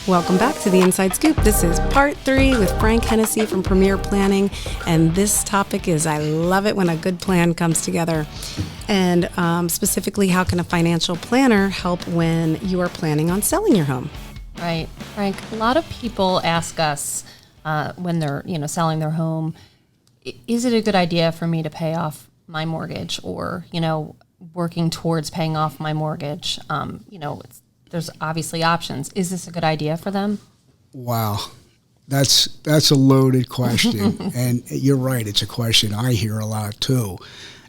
Welcome back to the Inside Scoop. This is part 3 with Frank Hennessey from Premier Planning. And this topic is, I love it when a good plan comes together. And specifically, how can a financial planner help when you are planning on selling your home? Right. Frank, a lot of people ask us when they're, selling their home, is it a good idea for me to pay off my mortgage or, working towards paying off my mortgage? There's obviously options. Is this a good idea for them? Wow. That's a loaded question. And you're right. It's a question I hear a lot too.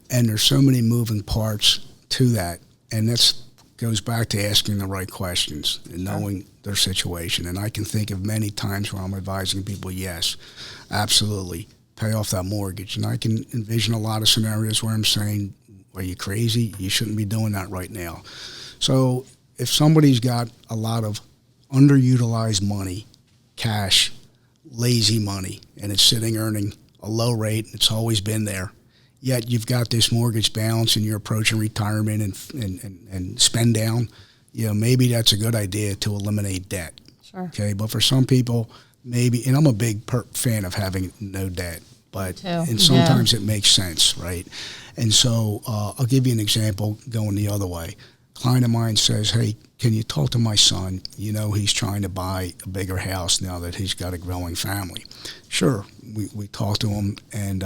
And there's so many moving parts to that. And that goes back to asking the right questions and knowing their situation. And I can think of many times where I'm advising people, yes, absolutely, pay off that mortgage. And I can envision a lot of scenarios where I'm saying, are you crazy? You shouldn't be doing that right now. So if somebody's got a lot of underutilized money, cash, lazy money, and it's sitting earning a low rate, it's always been there, yet you've got this mortgage balance and you're approaching retirement and spend down, maybe that's a good idea to eliminate debt. Sure. Okay, but for some people, maybe, and I'm a big fan of having no debt, but and sometimes it makes sense, right? And so I'll give you an example going the other way. A client of mine says, hey, can you talk to my son? He's trying to buy a bigger house now that he's got a growing family. Sure, we talk to him and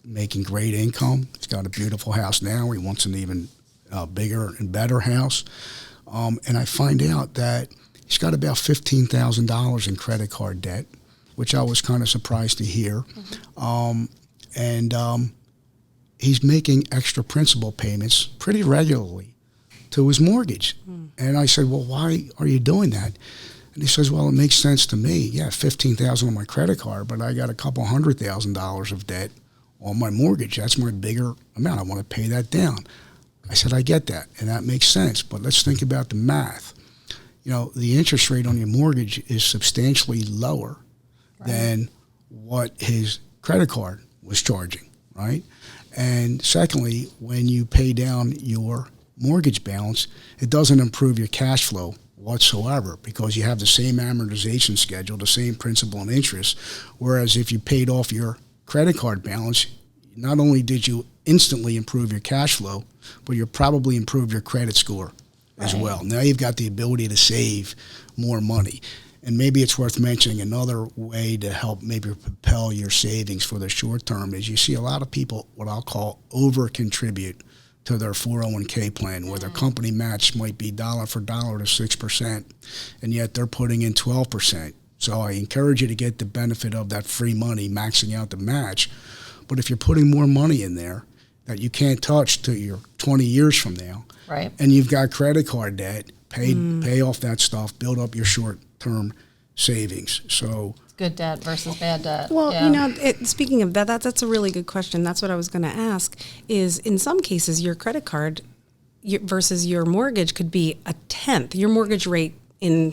making great income. He's got a beautiful house now. He wants an even bigger and better house. And I find out that he's got about $15,000 in credit card debt, which I was kind of surprised to hear. Mm-hmm. He's making extra principal payments pretty regularly to his mortgage. And I said, well, why are you doing that? And he says, well, it makes sense to me. Yeah, $15,000 on my credit card, but I got a couple $100,000 of debt on my mortgage. That's my bigger amount. I want to pay that down. I said, I get that, and that makes sense, but let's think about the math. The interest rate on your mortgage is substantially lower than what his credit card was charging, right? And secondly, when you pay down your mortgage balance, it doesn't improve your cash flow whatsoever because you have the same amortization schedule, the same principal and interest, whereas if you paid off your credit card balance, not only did you instantly improve your cash flow, but you probably improved your credit score as well. Now you've got the ability to save more money. And maybe it's worth mentioning another way to help maybe propel your savings for the short term is you see a lot of people, what I'll call over-contribute to their 401k plan, where their company match might be dollar for dollar to 6%, and yet they're putting in 12%. So I encourage you to get the benefit of that free money, maxing out the match. But if you're putting more money in there that you can't touch till you're 20 years from now, right, and you've got credit card debt, pay off that stuff, build up your short-term savings. So good debt versus bad debt. Well, speaking of that, that's a really good question. That's what I was going to ask, is in some cases your credit card versus your mortgage could be a tenth. Your mortgage rate in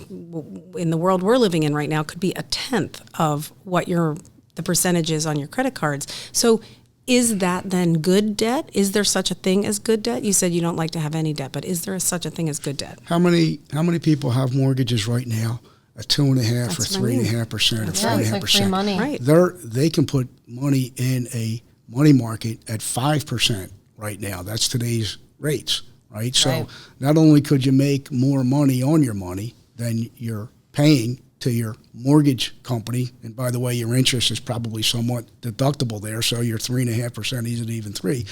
the world we're living in right now could be a tenth of what the percentage is on your credit cards. So is that then good debt? Is there such a thing as good debt? You said you don't like to have any debt, but is there such a thing as good debt? How many people have mortgages right now at 2.5% or 3.5% or 4.5%? It's like free money. Right. They can put money in a money market at 5% right now. That's today's rates, right? So not only could you make more money on your money than you're paying to your mortgage company, and by the way, your interest is probably somewhat deductible there, so your 3.5% isn't even 3%.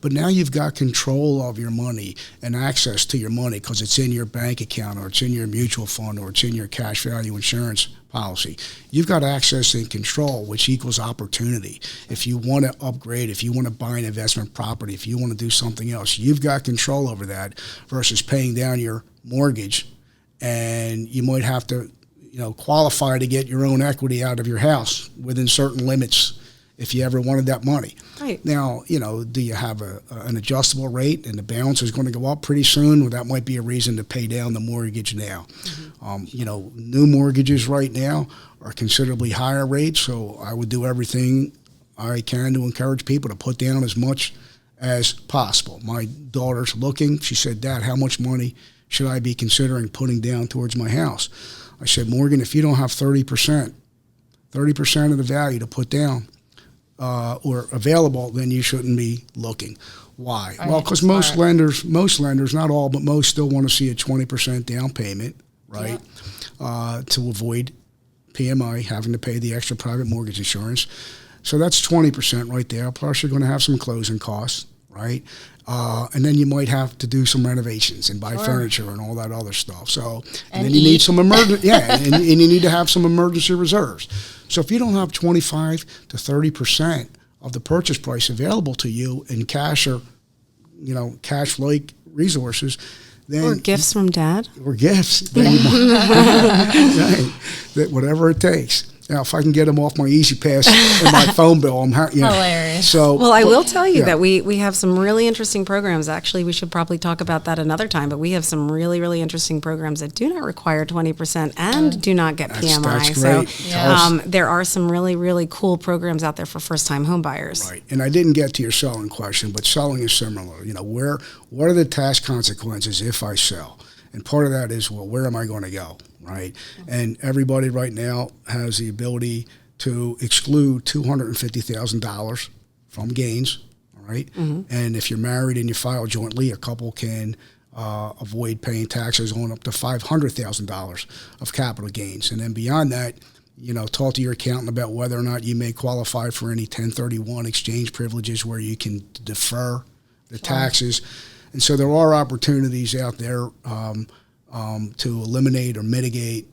But now you've got control of your money and access to your money because it's in your bank account or it's in your mutual fund or it's in your cash value insurance policy. You've got access and control, which equals opportunity. If you want to upgrade, if you want to buy an investment property, if you want to do something else, you've got control over that versus paying down your mortgage, and you might have to qualify to get your own equity out of your house within certain limits if you ever wanted that money. Right. Now, do you have an adjustable rate and the balance is going to go up pretty soon? Well, that might be a reason to pay down the mortgage now. Mm-hmm. New mortgages right now are considerably higher rates, so I would do everything I can to encourage people to put down as much as possible. My daughter's looking. She said, Dad, how much money should I be considering putting down towards my house? I said, Morgan, if you don't have 30% of the value to put down or available, then you shouldn't be looking. Why? Right, well, because most lenders, not all, but most still want to see a 20% down payment, right? To avoid PMI, having to pay the extra private mortgage insurance. So that's 20% right there. Plus you're going to have some closing costs, right? And then you might have to do some renovations and buy furniture and all that other stuff. So, and then you need some emergency, and you need to have some emergency reserves. So if you don't have 25 to 30% of the purchase price available to you in cash or, cash-like resources, then or gifts from dad, or gifts, then you might, that whatever it takes. Now, if I can get them off my Easy Pass and my phone bill, I'm hilarious. So, well, I will tell you that we have some really interesting programs. Actually, we should probably talk about that another time. But we have some really, really interesting programs that do not require 20% and do not get PMI. That's great. So there are some really, really cool programs out there for first-time home buyers. Right. And I didn't get to your selling question, but selling is similar. What are the tax consequences if I sell? And part of that is, well, where am I going to go? Right. And everybody right now has the ability to exclude $250,000 from gains. All right. Mm-hmm. And if you're married and you file jointly, a couple can avoid paying taxes on up to $500,000 of capital gains. And then beyond that, talk to your accountant about whether or not you may qualify for any 1031 exchange privileges where you can defer the taxes. And so there are opportunities out there to eliminate or mitigate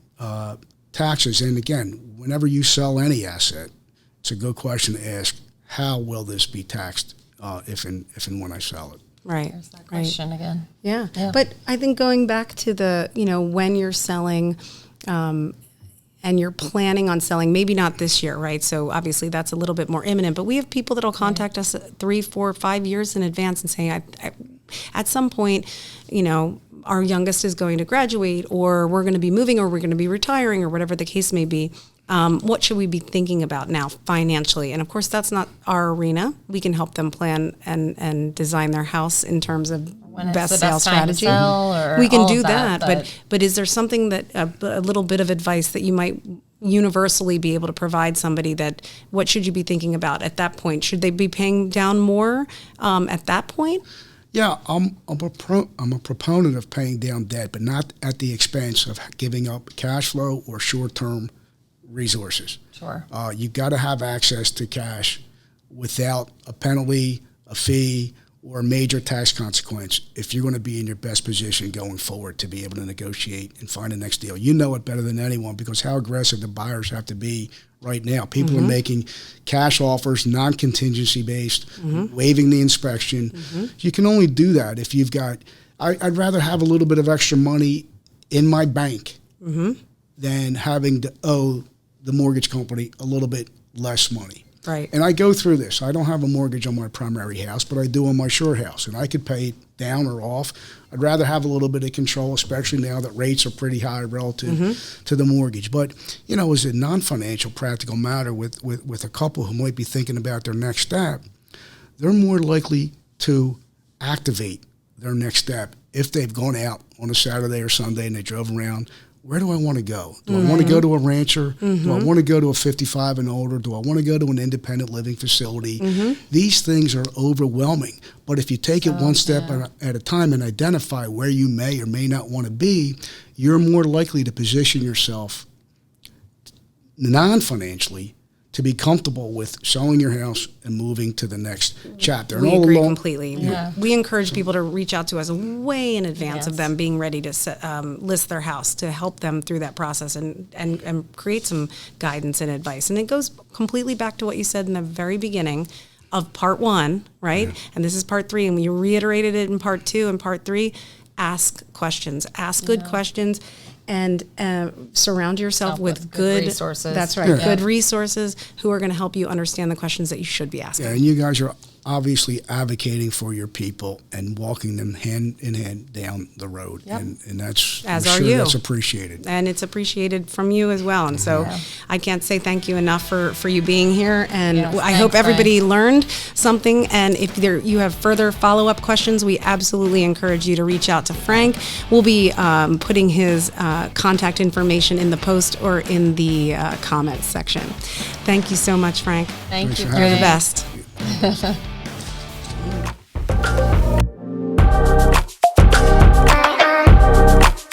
taxes. And again, whenever you sell any asset, it's a good question to ask, how will this be taxed if and when I sell it? Right. There's that question again. Yeah. But I think going back to the, when you're selling and you're planning on selling, maybe not this year, right? So obviously that's a little bit more imminent, but we have people that'll contact us 3, 4, 5 years in advance and say, at some point, our youngest is going to graduate, or we're going to be moving, or we're going to be retiring, or whatever the case may be. What should we be thinking about now financially? And of course, that's not our arena. We can help them plan and design their house in terms of best sales strategy. We can do that. But is there something that a little bit of advice that you might universally be able to provide somebody that what should you be thinking about at that point? Should they be paying down more at that point? Yeah, I'm a proponent of paying down debt, but not at the expense of giving up cash flow or short-term resources. Sure. You've got to have access to cash without a penalty, a fee, or a major tax consequence if you're going to be in your best position going forward to be able to negotiate and find the next deal. You know it better than anyone because how aggressive the buyers have to be right now. People are making cash offers, non-contingency based, waiving the inspection. You can only do that if you've got, I'd rather have a little bit of extra money in my bank than having to owe the mortgage company a little bit less money. Right. And I go through this. I don't have a mortgage on my primary house, but I do on my shore house. And I could pay it down or off. I'd rather have a little bit of control, especially now that rates are pretty high relative to the mortgage. But, as a non-financial practical matter with a couple who might be thinking about their next step, they're more likely to activate their next step if they've gone out on a Saturday or Sunday and they drove around. Where do I want to go? Do I want to go to a rancher? Do I want to go to a 55 and older? Do I want to go to an independent living facility? These things are overwhelming. But if you take it one step at a time and identify where you may or may not want to be, you're more likely to position yourself non-financially to be comfortable with selling your house and moving to the next chapter. We agree completely. Yeah. We encourage people to reach out to us way in advance of them being ready to list their house to help them through that process and create some guidance and advice. And it goes completely back to what you said in the very beginning of part 1, right? Yeah. And this is part 3, and we reiterated it in part 2 and part 3. Ask questions. Ask good questions. And surround yourself with good resources. That's right. Yeah. Good resources who are going to help you understand the questions that you should be asking. Yeah, and you guys are obviously advocating for your people and walking them hand in hand down the road. Yep. And that's, As I'm are sure you. that's appreciated. And it's appreciated from you as well. And so Yeah. I can't say thank you enough for you being here. And Yes, I hope thanks, everybody learned something. And if you have further follow-up questions, we absolutely encourage you to reach out to Frank. We'll be putting his contact information in the post or in the comments section. Thank you so much, Frank. Thank Thanks you. for You're the having me. best.